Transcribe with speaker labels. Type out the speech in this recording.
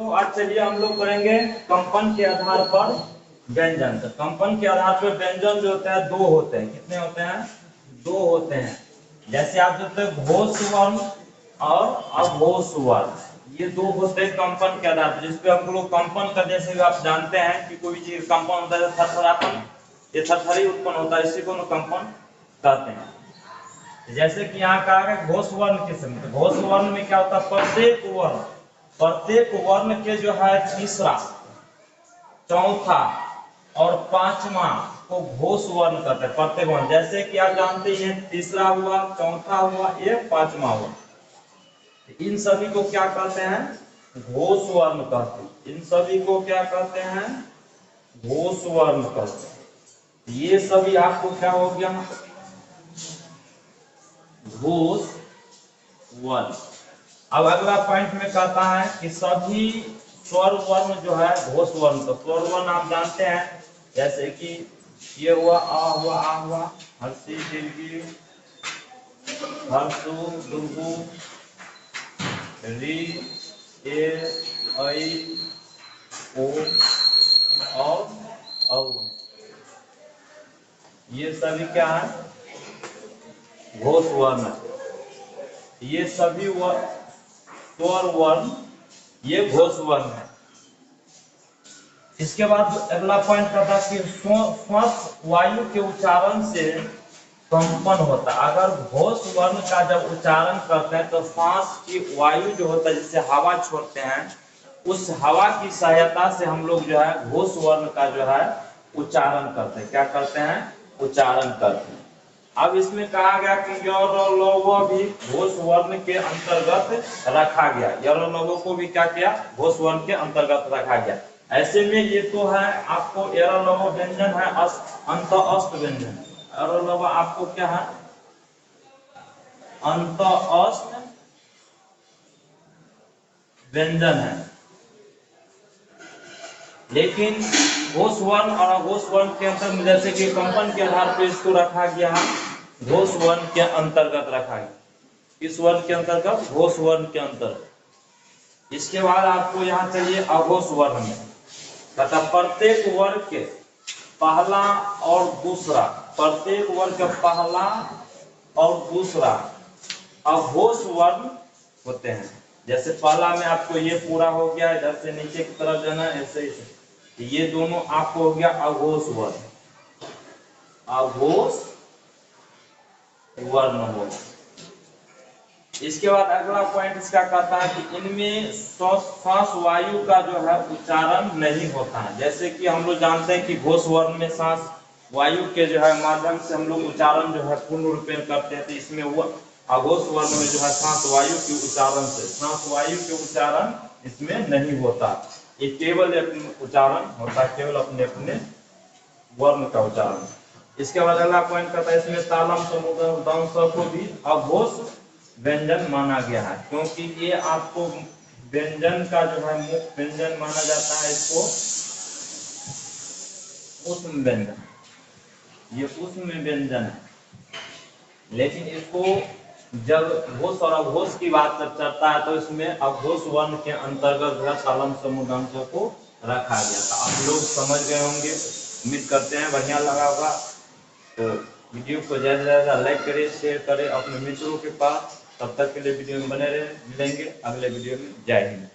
Speaker 1: दोस्तों आज चलिए हम लोग करेंगे कंपन के आधार पर व्यंजन। तो कंपन के आधार पर व्यंजन जो होता है दो होते हैं। कितने होते हैं? दो होते हैं। जैसे आप देखते हैं घोष वर्ण और अघोष वर्ण, ये दो होते हैं कंपन के आधार पर, जिसपे हम लोग कंपन का, जैसे आप जानते हैं कि कोई चीज कंपन होता है, थरथरापन, ये थरथरी उत्पन्न होता है, इसी को कंपन कहते हैं। जैसे कि यहाँ कहा है घोष वर्ण के समय, तो घोष वर्ण में क्या होता है? प्रत्येक वर्ण के जो है तीसरा, चौथा और पांचवा को घोष वर्ण कहते हैं। प्रत्येक वर्ण, जैसे कि आप जानते हैं तीसरा हुआ, चौथा हुआ, ये पांचवा हुआ, इन सभी को क्या कहते हैं? घोष वर्ण कहते हैं। इन सभी को क्या कहते हैं? घोष वर्ण कहते हैं। ये सभी आपको क्या हो गया? घोष वर्ण। अब अगला पॉइंट में कहता है कि सभी स्वर वर्ण जो है घोष वर्ण। तो स्वर वर्ण आप जानते हैं, जैसे कि ये हुआ आ हुआ, आ हुआ, हर्षी, दीर्घी, हर्षु, दुर्गु, री, ए, ऐ, ओ और औ, ये सभी क्या है? घोष वर्ण। ये सभी स्वर वर्ण ये घोष वर्ण है। इसके बाद अगला पॉइंट कहता है कि श्वास वायु के उच्चारण से कंपन होता है। अगर घोष वर्ण का जब उच्चारण करते हैं तो श्वास की वायु जो होता है, जिससे हवा छोड़ते हैं, उस हवा की सहायता से हम लोग जो है घोष वर्ण का जो है उच्चारण करते हैं। क्या करते हैं? उच्चारण करते हैं। अब इसमें कहा गया कि य भी घोष वर्ण के अंतर्गत रखा गया। य को भी क्या किया? घोष वर्ण के अंतर्गत रखा गया। ऐसे में ये तो है आपको य व्यंजन है, अंत अस्त व्यंजन है। आपको क्या है? अंत अस्त व्यंजन है। लेकिन घोष वर्ण और अघोष वर्ण के अंतर में, जैसे कि कंपन के आधार पर इसको रखा गया है, घोष वर्ण के अंतर्गत रखा गया। इस वर्ण के अंतर्गत, घोष वर्ण के अंतर्गत। इसके बाद आपको यहाँ चाहिए अघोष वर्ण में, तथा प्रत्येक वर्ग के पहला और दूसरा, प्रत्येक वर्ग का पहला और दूसरा अघोष वर्ण होते हैं। जैसे पहला में आपको ये पूरा हो गया, इधर से नीचे की तरफ जाना, ऐसे ही ये दोनों आपको हो गया अघोष वर्ण। अघोष वर्ण हो। इसके बाद अगला पॉइंट इसका कहता है कि इनमें श्वास वायु का जो है उच्चारण नहीं होता है। जैसे कि हम लोग जानते हैं कि घोष वर्ण में श्वास वायु के जो है माध्यम से हम लोग उच्चारण जो है पूर्ण रूप में करते हैं, तो इसमें वो अघोष वर्ण में जो है श्वास वायु के उच्चारण से, श्वास वायु के उच्चारण इसमें नहीं होता। ये केवल उच्चारण होता है, केवल अपने अपने वर्ण का उच्चारण। इसके बाद अगला पॉइंट कहता है इसमें तालम, समुद्र, दंश को भी अघोष व्यंजन माना गया है, क्योंकि ये आपको व्यंजन का जो है मुख्य व्यंजन माना जाता है। इसको ऊष्म व्यंजन, ये ऊष्म व्यंजन है। लेकिन इसको जब घोष और अघोष की बात जब चलता है तो इसमें अघोष वर्ण के अंतर्गत तालम, समुद्र, दंश को रखा गया था। आप लोग समझ गए होंगे, उम्मीद करते हैं बढ़िया लगा होगा। तो वीडियो को ज़्यादा से ज़्यादा लाइक करें, शेयर करें अपने मित्रों के पास। तब तक के लिए वीडियो में बने रहे। मिलेंगे अगले वीडियो में। जय हिंद।